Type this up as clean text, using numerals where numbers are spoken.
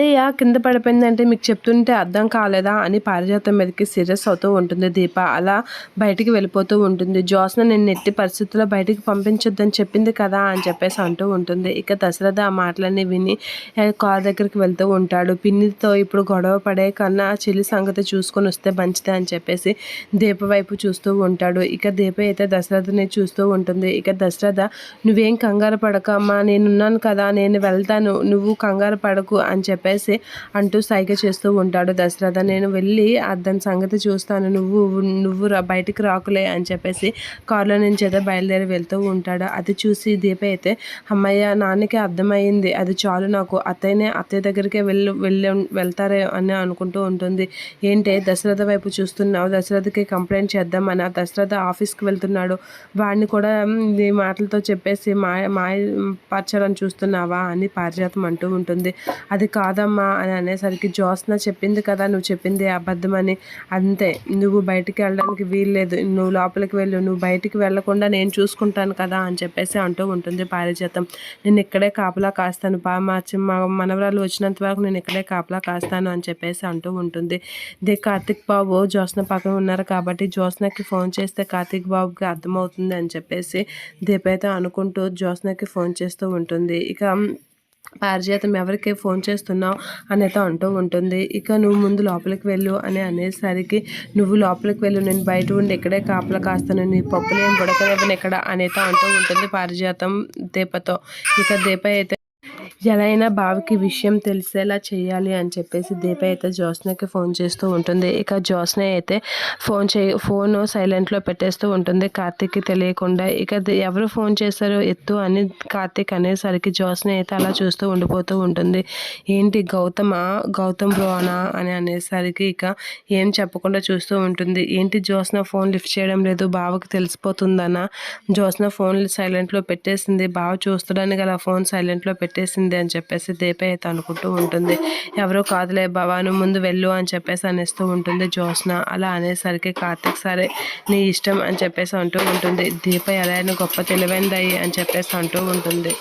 అత్తయ్య కింద పడిపోయిందంటే మీకు చెప్తుంటే అర్థం కాలేదా అని పారిజాతం మీదకి సీరియస్ అవుతూ ఉంటుంది దీప. అలా బయటికి వెళ్ళిపోతూ ఉంటుంది. జ్యోత్స్న నిన్ను ఎట్టి పరిస్థితుల్లో బయటికి పంపించొద్దని చెప్పింది కదా అని చెప్పేసి అంటూ ఉంటుంది. ఇక దశరథ ఆ మాటలన్నీ విని కార్ దగ్గరికి వెళ్తూ ఉంటాడు. పిన్నితో ఇప్పుడు గొడవ పడే కన్నా చెల్లి సంగతి చూసుకొని వస్తే మంచిదే అని చెప్పేసి దీప వైపు చూస్తూ ఉంటాడు. ఇక దీప అయితే దశరథని చూస్తూ ఉంటుంది. ఇక దశరథ నువ్వేం కంగారు పడకమ్మా, నేనున్నాను కదా, నేను వెళ్తాను, నువ్వు కంగారు పడకు అని చెప్పేసి అంటూ సైగ చేస్తూ ఉంటాడు దశరథ. నేను వెళ్ళి దాని సంగతి చూస్తాను, నువ్వు బయటికి రాకులే అని చెప్పేసి కారులో నుంచి అయితే బయలుదేరి వెళ్తూ ఉంటాడు. అది చూసి దీప అయితే అమ్మయ్య నాన్నకి అర్థమయ్యింది, అది చాలు నాకు, అత్తయ్య దగ్గరికే వెళ్తారే అని అనుకుంటూ ఉంటుంది. ఏంటే దశరథ వైపు చూస్తున్నావు, దశరథకి కంప్లైంట్ చేద్దామని దశరథ ఆఫీస్కి వెళ్తున్నాడు, వాడిని కూడా ఈ మాటలతో చెప్పేసి పరచాలని చూస్తున్నావా అని పారిజాతం అంటూ ఉంటుంది. అది కాదమ్మా అని అనేసరికి జ్యోత్స్న చెప్పింది కదా, నువ్వు చెప్పింది అబద్ధమని, అంతే, నువ్వు బయటికి వెళ్ళడానికి వీల్లేదు, నువ్వు లోపలికి వెళ్ళు, నువ్వు బయటికి వెళ్ళకుండా నేను చూసుకుంటాను కదా అని చెప్పేసి అంటూ ఉంటుంది పారిజాతం. నేను ఇక్కడే కాపలా కాస్తాను, మా మనవరాలు వచ్చినంత వరకు నేను ఇక్కడే కాపలా కాస్తాను అని చెప్పేసి అంటూ ఉంటుంది. కార్తిక్ బాబు జ్యోత్స్న పక్కన ఉన్నారు కాబట్టి జ్యోత్స్నకి ఫోన్ చేస్తే కార్తిక్ బాబుకి అర్థమవుతుంది అని చెప్పేసి దీప అయితే అనుకుంటూ జ్యోత్స్నకి ఫోన్ చేస్తూ ఉంటుంది. ఇక పారిజాతం ఎవరికి ఫోన్ చేస్తున్నావు అనేది అంటూ ఉంటుంది. ఇక నువ్వు ముందు లోపలికి వెళ్ళు అని అనేసరికి నువ్వు లోపలికి వెళ్ళు, నేను బయట ఉండి ఇక్కడే కాపలా కాస్తాను, నీ పప్పులు ఏం ఉడకనివ్వను ఇక్కడ అనేది అంటూ ఉంటుంది పారిజాతం దీపతో. ఇక దీప అయితే ఎలా అయినా బావకి విషయం తెలిసేలా చేయాలి అని చెప్పేసి దీప అయితే జ్యోత్స్నకి ఫోన్ చేస్తూ ఉంటుంది. ఇక జ్యోత్స్న అయితే ఫోన్ సైలెంట్లో పెట్టేస్తూ ఉంటుంది కార్తీక్కి తెలియకుండా. ఇక ఎవరు ఫోన్ చేశారో ఎత్తు అని కార్తీక్ అనేసరికి జ్యోత్స్న అయితే అలా చూస్తూ ఉండిపోతూ ఉంటుంది. ఏంటి గౌతమ్ బ్రోనా అని అనేసరికి ఇక ఏం చెప్పకుండా చూస్తూ ఉంటుంది. ఏంటి జ్యోత్స్న ఫోన్ లిఫ్ట్ చేయడం లేదు, బావకి తెలిసిపోతుందనా, జ్యోత్స్న ఫోన్ సైలెంట్లో పెట్టేసింది, బావ చూస్తడానికి అలా ఫోన్ సైలెంట్లో పెట్టేసింది అని చెప్పేసి దీప అయితే అనుకుంటూ ఉంటుంది. ఎవరో కాదులే బావా, నువ్వు ముందు వెళ్ళు అని చెప్పేసి అనేస్తూ ఉంటుంది జ్యోత్స్న. అలా అనేసరికి కార్తీక్ సరే నీ ఇష్టం అని చెప్పేసి అంటూ ఉంటుంది. దీప ఎలా అయినా గొప్ప తెలివైందయ్యి అని చెప్పేసి అంటూ ఉంటుంది.